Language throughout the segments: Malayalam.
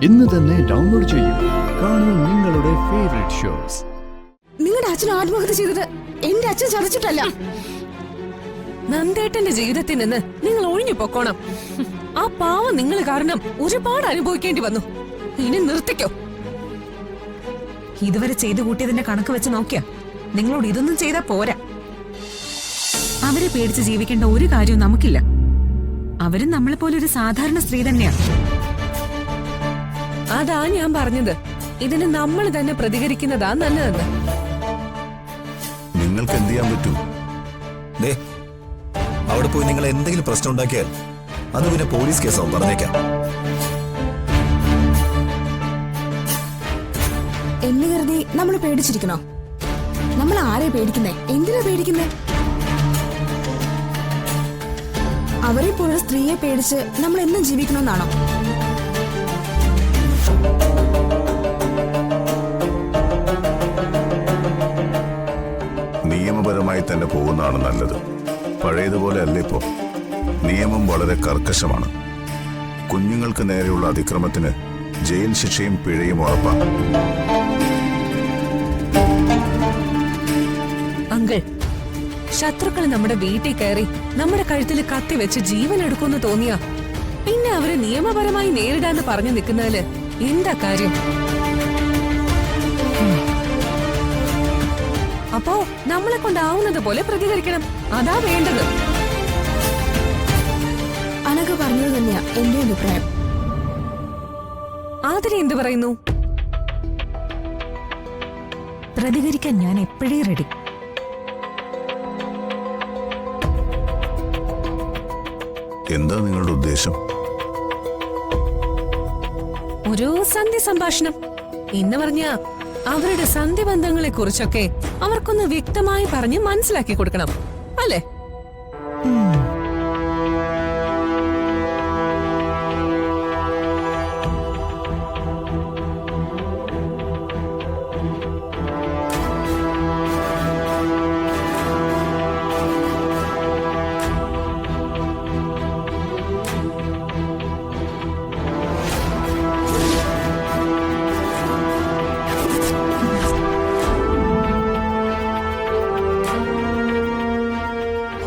ഇന്ന് തന്നെ ഡൗൺലോഡ് ചെയ്യൂ. കാണൂ നിങ്ങളുടെ ഫേവറേറ്റ് ഷോസ്. നിങ്ങളുടെ അച്ഛൻ ആത്മഹത്യ ചെയ്തത് എന്റെ അച്ഛൻ ചതച്ചിട്ടല്ല. നന്ദേട്ടന്റെ ജീവിതത്തിൽ നിന്ന് നിങ്ങൾ ഒഴിഞ്ഞു പൊക്കോണം. ആ പാവം നിങ്ങൾ കാരണം ഒരുപാട് അനുഭവിക്കേണ്ടി വന്നു. ഇനി നിർത്തിക്കോ. ഇതുവരെ ചെയ്തു കൂട്ടിയതിന്റെ കണക്ക് വെച്ച് നോക്കിയാ നിങ്ങളോട് ഇതൊന്നും ചെയ്താ പോരാ. അവരെ പേടിച്ച് ജീവിക്കേണ്ട ഒരു കാര്യവും നമുക്കില്ല. അവരും നമ്മളെ പോലെ ഒരു സാധാരണ സ്ത്രീ തന്നെയാ. അതാ ഞാൻ പറഞ്ഞത്, ഇതിന് നമ്മൾ തന്നെ പ്രതികരിക്കുന്നതാ നല്ലതെന്ന്. നിങ്ങൾക്ക് എന്ത് ചെയ്യാൻ പറ്റൂ? അവിടെ പോയി നിങ്ങൾ എന്തെങ്കിലും പ്രശ്നം ഉണ്ടാക്കിയാൽ അത് പിന്നെ പോലീസ് കേസാവും, പറഞ്ഞേക്കാം. എന്ന് കരുതി നമ്മൾ പേടിച്ചിരിക്കണോ? നമ്മൾ ആരെ പേടിക്കുന്നേ? എന്തിനാ പേടിക്കുന്നേ? അവരെ പോലെ സ്ത്രീയെ പേടിച്ച് നമ്മൾ എന്നും ജീവിക്കണമെന്നാണോ? നിയമപരമായി തന്നെ പോകുന്നതാണ് നല്ലത്. പഴയതുപോലെ അല്ല ഇപ്പോ. നിയമം വളരെ കർക്കശമാണ്. കുഞ്ഞുങ്ങൾക്ക് നേരെയുള്ള അതിക്രമത്തിന് ജയിൽ ശിക്ഷയും പിഴയും ഉറപ്പാണ്. അങ്കിൾ, ശത്രുക്കൾ നമ്മുടെ വീട്ടിൽ കയറി നമ്മുടെ കഴുത്തിൽ കത്തി വെച്ച് ജീവൻ എടുക്കുമെന്ന് തോന്നിയാ പിന്നെ അവരെ നിയമപരമായി നേരിടാന്ന് പറഞ്ഞു നിൽക്കുന്നതില് എന്താ കാര്യം? അപ്പോ നമ്മളെ കൊണ്ടാവുന്നത് പോലെ പ്രതികരിക്കണം. അതാ വേണ്ടത്. അനഘ പറഞ്ഞത് തന്നെയാ എന്റെ അഭിപ്രായം. ആതിരി എന്ത് പറയുന്നു? പ്രതികരിക്കാൻ ഞാൻ എപ്പോഴേ റെഡി. എന്താ നിങ്ങളുടെ ഉദ്ദേശം? ഒരു സന്ധി സംഭാഷണം എന്ന് പറഞ്ഞ അവരുടെ സന്ധിബന്ധങ്ങളെ കുറിച്ചൊക്കെ അവർക്കൊന്ന് വ്യക്തമായി പറഞ്ഞ് മനസ്സിലാക്കി കൊടുക്കണം, അല്ലേ?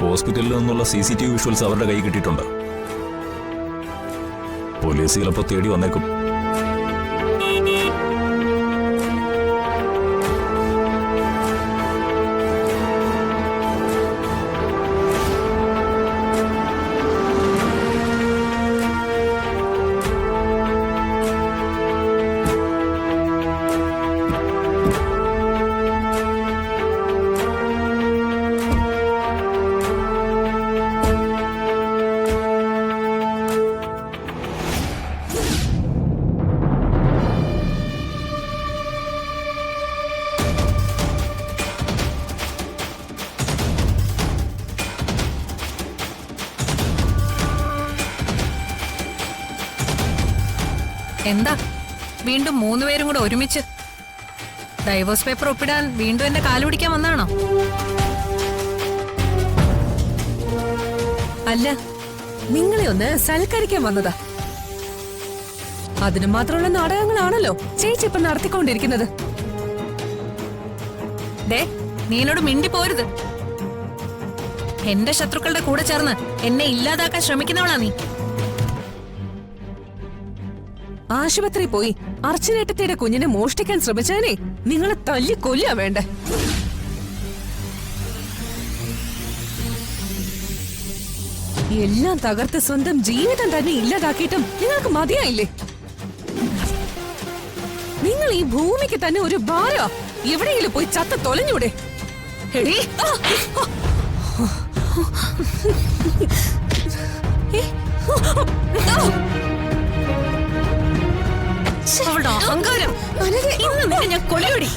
ഹോസ്പിറ്റലിൽ നിന്നുള്ള CCTV വിഷ്വൽസ് അവരുടെ കൈ കിട്ടിയിട്ടുണ്ട്. പോലീസ് ചിലപ്പോൾ തേടി വന്നേക്കും. എന്താ വീണ്ടും 3 പേരും കൂടെ ഒരുമിച്ച് ഡൈവോഴ്സ് പേപ്പർ ഒപ്പിടാൻ വീണ്ടും എന്റെ കാലുപിടിക്കാൻ വന്നാണോ? അല്ല, നിങ്ങളെ ഒന്ന് സൽക്കരിക്കാൻ വന്നതാ. അതിനു മാത്രമുള്ള നാടകങ്ങളാണല്ലോ ചേച്ചി ഇപ്പൊ നടത്തിക്കൊണ്ടിരിക്കുന്നത്. നീ എന്നോട് മിണ്ടി പോരുത്. എന്റെ ശത്രുക്കളുടെ കൂടെ ചേർന്ന് എന്നെ ഇല്ലാതാക്കാൻ ശ്രമിക്കുന്നവളാ നീ. ആശുപത്രി പോയി അർച്ചനേട്ടത്തിയുടെ കുഞ്ഞിനെ മോഷ്ടിക്കാൻ ശ്രമിച്ചതിനെ നിങ്ങളെ തല്ലി കൊല്ലാ വേണ്ടേ? എല്ലാം തകർത്ത് സ്വന്തം ജീവിതം തന്നെ ഇല്ലാതാക്കിയിട്ടും നിങ്ങൾക്ക് മതിയായില്ലേ? നിങ്ങൾ ഈ ഭൂമിക്ക് തന്നെ ഒരു ഭാരോ. എവിടെയെങ്കിലും പോയി ചത്ത തൊലഞ്ഞൂടെ? എടീ, അവളുടെ അഹങ്കാരം ഇന്ന് നിന്നെ ഞാൻ കൊലയൊടി.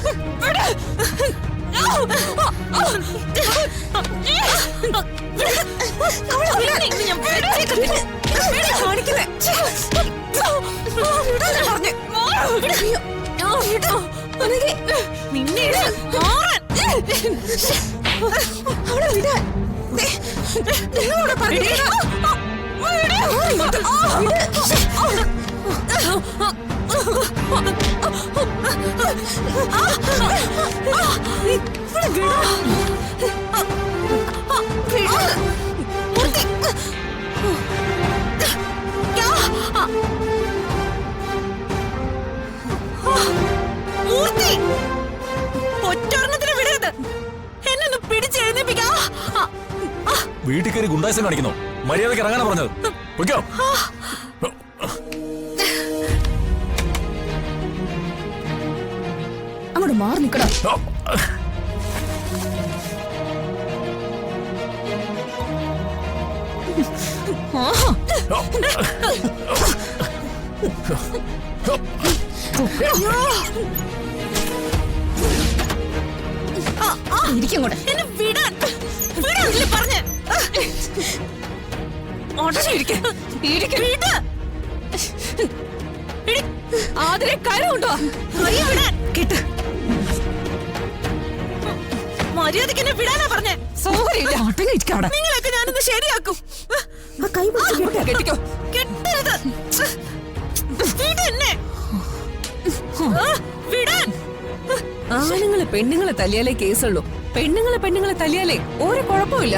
നിന്നെ ഒറ്റൊരെണ്ണത്തിന് വിടരുത്. എന്നെ ഒന്ന് പിടിച്ചെഴുന്നേപ്പിക്കാ. വീട്ടിൽ കയറി ഗുണ്ടായസം കാണിക്കുന്നു. മര്യാദയ്ക്ക് ഇറങ്ങാനാ പറഞ്ഞത്. പൊയ്ക്കോ. അങ്ങോട്ട് മാറി നിക്കടാ. ഇരിക്കങ്ങോട്ട്. എന്നെ വിടാൻ വിടാനില്ലേ പറഞ്ഞേ. അതിലെ കരമുണ്ടോ? കേട്ട് മര്യാദക്ക് എന്നെ വിടാനാ പറഞ്ഞേ. സൗകര്യമില്ല. നിങ്ങളൊക്കെ ഞാനൊന്ന് ശരിയാക്കും. കെട്ടിക്കോ. കെട്ടരുത്. വിട് എന്നെ. വിടാൻ. ആണുങ്ങളെ പെണ്ണുങ്ങളെ തല്ലിയാലേ കേസുള്ളൂ. പെണ്ണുങ്ങളെ തല്ലിയാലേ ഒരു കുഴപ്പമില്ല.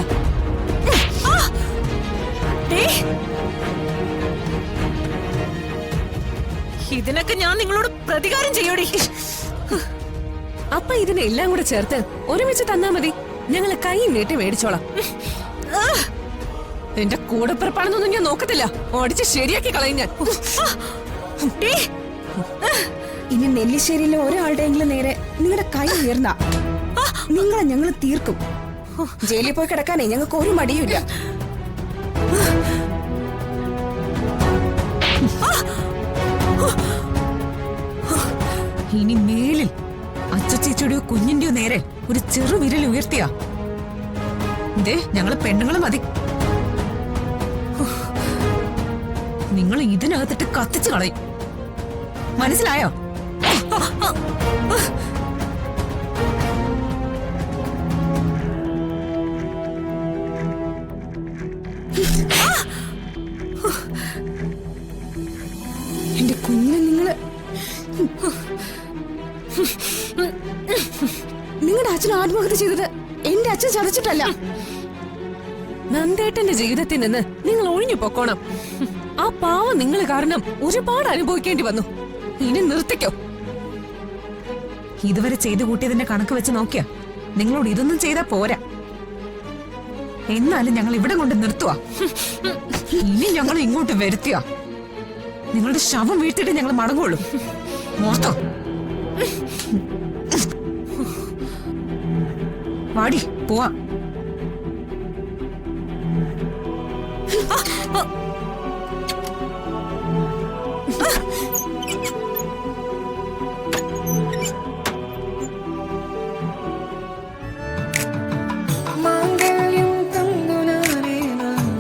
ഇതിനൊക്കെ ഞാൻ നിങ്ങളോട് പ്രതികാരം ചെയ്യോടി. അപ്പൊ ഇതിനെല്ലാം കൂടെ ചേർത്ത് ഒരുമിച്ച് തന്നാ മതി. ഞങ്ങളെ കൈ നീട്ടി മേടിച്ചോളാം. എന്റെ കൂടെ പിറപ്പാണെന്നൊന്നും ഞാൻ നോക്കത്തില്ല. ഓടിച്ച് ശരിയാക്കി കളയും ഞാൻ. ഇനി നെല്ലിശ്ശേരിയിലെ ഒരാളുടെയെങ്കിലും നേരെ നിങ്ങളുടെ കൈ ഉയർന്ന നിങ്ങളെ ഞങ്ങൾ തീർക്കും. ജയിലിൽ പോയി കിടക്കാനേ ഞങ്ങൾക്ക് ഒരു മടിയുമില്ല. ഇനി മേലിൽ അച്ചുചേച്ചിയുടെയോ കുഞ്ഞിന്റെയോ നേരെ ഒരു ചെറു വിരൽ ഉയർത്തിയാ ദേ ഞങ്ങള് പെണ്ണുങ്ങള് മതി. നിങ്ങൾ ഇതിനകത്തിട്ട് കത്തിച്ചു കളയും. മനസ്സിലായോ? എന്റെ കുഞ്ഞിനെ നിങ്ങളുടെ അച്ഛൻ ആത്മഹത്യ ചെയ്തത് എന്റെ അച്ഛൻ ചതച്ചിട്ടല്ല. നന്ദേട്ടന്റെ ജീവിതത്തിൽ നിന്ന് നിങ്ങൾ ഒഴിഞ്ഞു പൊക്കോണം. ആ പാവം നിങ്ങൾ കാരണം ഒരുപാട് അനുഭവിക്കേണ്ടി വന്നു. ഇനി നിർത്തിക്കോ. ഇതുവരെ ചെയ്തു കൂട്ടിയതിന്റെ കണക്ക് വെച്ച് നോക്കിയാ നിങ്ങളോട് ഇതൊന്നും ചെയ്താ പോരാ. എന്നാലും ഞങ്ങൾ ഇവിടെ കൊണ്ട് നിർത്തുവാ. ഇനി ഞങ്ങൾ ഇങ്ങോട്ട് വരുത്തിയാ നിങ്ങളുടെ ശവം വീഴ്ത്തിട്ട് ഞങ്ങൾ മടങ്ങുള്ളൂ. മോർത്തോ വാടി പോവാ.